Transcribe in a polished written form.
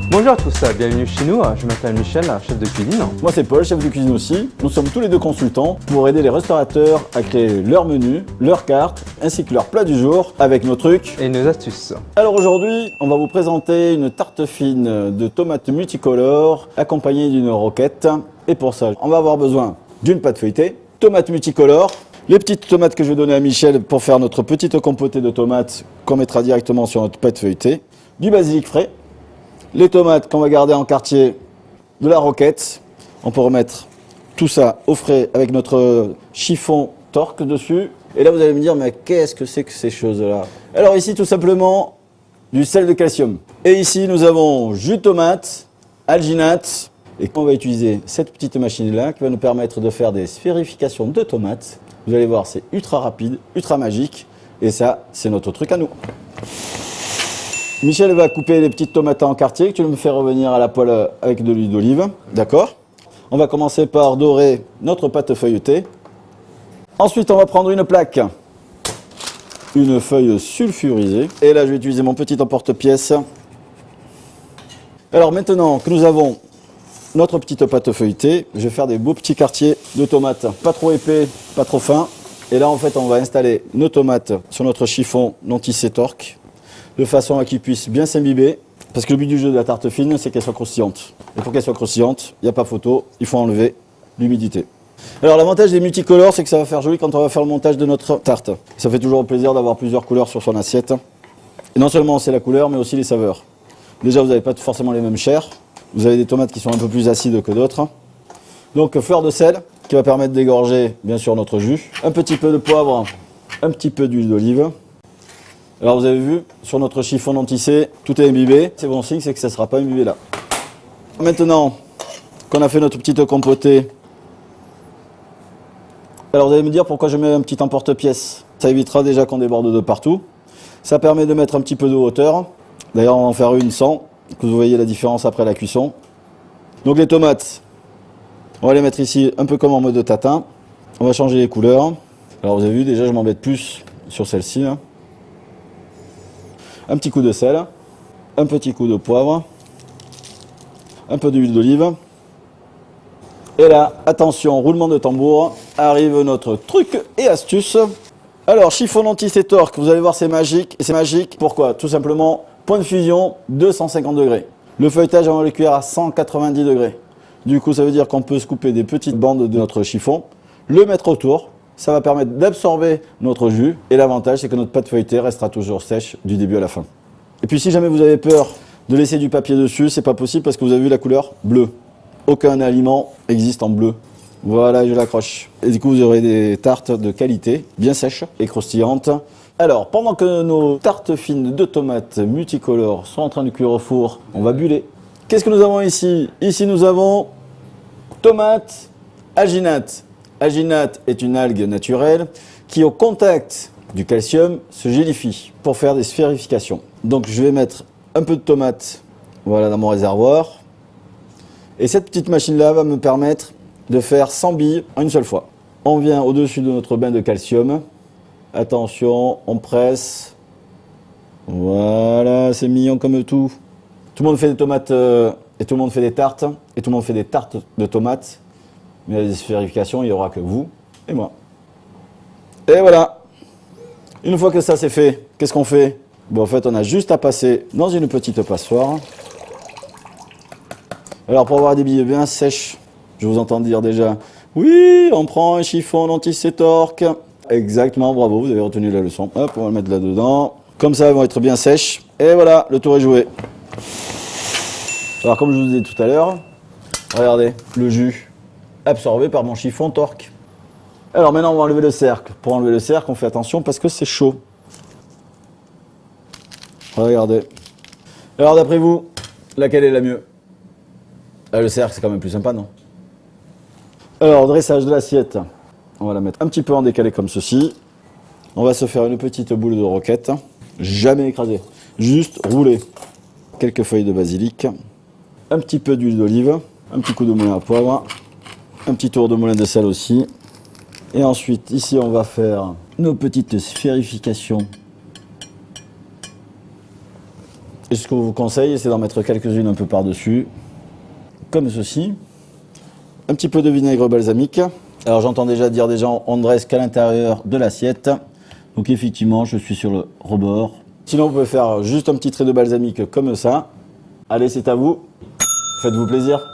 Bonjour à tous, bienvenue chez nous, je m'appelle Michel, chef de cuisine. Moi c'est Paul, chef de cuisine aussi. Nous sommes tous les deux consultants pour aider les restaurateurs à créer leur menu, leur carte, ainsi que leur plat du jour avec nos trucs Et nos astuces. Alors aujourd'hui, on va vous présenter une tarte fine de tomates multicolores accompagnée d'une roquette. Et pour ça, on va avoir besoin d'une pâte feuilletée, tomates multicolores, les petites tomates que je vais donner à Michel pour faire notre petite compotée de tomates qu'on mettra directement sur notre pâte feuilletée, du basilic frais, les tomates qu'on va garder en quartier, de la roquette. On peut remettre tout ça au frais avec notre chiffon torque dessus. Et là, vous allez me dire, mais qu'est-ce que c'est que ces choses-là? Alors ici, tout simplement, du sel de calcium. Et ici, nous avons jus de tomate, alginate. Et on va utiliser cette petite machine-là qui va nous permettre de faire des sphérifications de tomates. Vous allez voir, c'est ultra rapide, ultra magique. Et ça, c'est notre truc à nous. Michel va couper les petites tomates en quartier que tu me fais revenir à la poêle avec de l'huile d'olive. D'accord? On va commencer par dorer notre pâte feuilletée. Ensuite, on va prendre une plaque, une feuille sulfurisée. Et là, je vais utiliser mon petit emporte-pièce. Alors maintenant que nous avons notre petite pâte feuilletée, je vais faire des beaux petits quartiers de tomates. Pas trop épais, pas trop fins. Et là, en fait, on va installer nos tomates sur notre chiffon non tissé torque, de façon à qu'ils puissent bien s'imbiber. Parce que le but du jeu de la tarte fine, c'est qu'elle soit croustillante. Et pour qu'elle soit croustillante, il n'y a pas photo, il faut enlever l'humidité. Alors l'avantage des multicolores, c'est que ça va faire joli quand on va faire le montage de notre tarte. Ça fait toujours plaisir d'avoir plusieurs couleurs sur son assiette. Et non seulement c'est la couleur, mais aussi les saveurs. Déjà, vous n'avez pas forcément les mêmes chairs. Vous avez des tomates qui sont un peu plus acides que d'autres. Donc fleur de sel, qui va permettre d'égorger bien sûr notre jus. Un petit peu de poivre, un petit peu d'huile d'olive. Alors vous avez vu, sur notre chiffon non tissé, tout est imbibé. C'est bon signe, c'est que ça ne sera pas imbibé là. Maintenant qu'on a fait notre petite compotée, alors vous allez me dire pourquoi je mets un petit emporte-pièce. Ça évitera déjà qu'on déborde de partout. Ça permet de mettre un petit peu de hauteur. D'ailleurs on va en faire une sans, que vous voyez la différence après la cuisson. Donc les tomates, on va les mettre ici un peu comme en mode tatin. On va changer les couleurs. Alors vous avez vu, déjà je m'embête plus sur celle-ci. Un petit coup de sel, un petit coup de poivre, un peu d'huile d'olive. Et là, attention, roulement de tambour, arrive notre truc et astuce. Alors, chiffon non tissé torque, vous allez voir, c'est magique. Et c'est magique, pourquoi? Tout simplement, point de fusion, 250 degrés. Le feuilletage, on va le cuire à 190 degrés. Du coup, ça veut dire qu'on peut se couper des petites bandes de notre chiffon, le mettre autour. Ça va permettre d'absorber notre jus. Et l'avantage, c'est que notre pâte feuilletée restera toujours sèche du début à la fin. Et puis, si jamais vous avez peur de laisser du papier dessus, c'est pas possible parce que vous avez vu la couleur bleue. Aucun aliment existe en bleu. Voilà, je l'accroche. Et du coup, vous aurez des tartes de qualité, bien sèches et croustillantes. Alors, pendant que nos tartes fines de tomates multicolores sont en train de cuire au four, on va buller. Qu'est-ce que nous avons ici? Ici, nous avons tomate alginate. Alginate est une algue naturelle qui, au contact du calcium, se gélifie pour faire des sphérifications. Donc, je vais mettre un peu de tomate, voilà, dans mon réservoir. Et cette petite machine-là va me permettre de faire 100 billes en une seule fois. On vient au-dessus de notre bain de calcium. Attention, on presse. Voilà, c'est mignon comme tout. Tout le monde fait des tomates et tout le monde fait des tartes. Et tout le monde fait des tartes de tomates. Mais les sphérifications, il n'y aura que vous et moi. Et voilà. Une fois que ça c'est fait, qu'est-ce qu'on fait? Bon, en fait, on a juste à passer dans une petite passoire. Alors, pour avoir des billes bien sèches, je vous entends dire déjà, oui, on prend un chiffon non tissé torque. Exactement, bravo, vous avez retenu la leçon. Hop, on va le mettre là-dedans. Comme ça, elles vont être bien sèches. Et voilà, le tour est joué. Alors, comme je vous disais tout à l'heure, regardez, le jus absorbé par mon chiffon torque. Alors maintenant, on va enlever le cercle. Pour enlever le cercle, on fait attention parce que c'est chaud. Regardez. Alors, d'après vous, laquelle est la mieux? Le cercle, c'est quand même plus sympa, non? Alors, dressage de l'assiette. On va la mettre un petit peu en décalé comme ceci. On va se faire une petite boule de roquette. Jamais écrasée. Juste rouler. Quelques feuilles de basilic. Un petit peu d'huile d'olive. Un petit coup de moulin à poivre. Un petit tour de moulin de sel aussi. Et ensuite, ici, on va faire nos petites sphérifications Et ce que je vous conseille, c'est d'en mettre quelques-unes un peu par-dessus, comme ceci. Un petit peu de vinaigre balsamique. Alors j'entends déjà dire des gens, on ne dresse qu'à l'intérieur de l'assiette. Donc effectivement, je suis sur le rebord. Sinon, vous pouvez faire juste un petit trait de balsamique comme ça. Allez, c'est à vous. Faites-vous plaisir.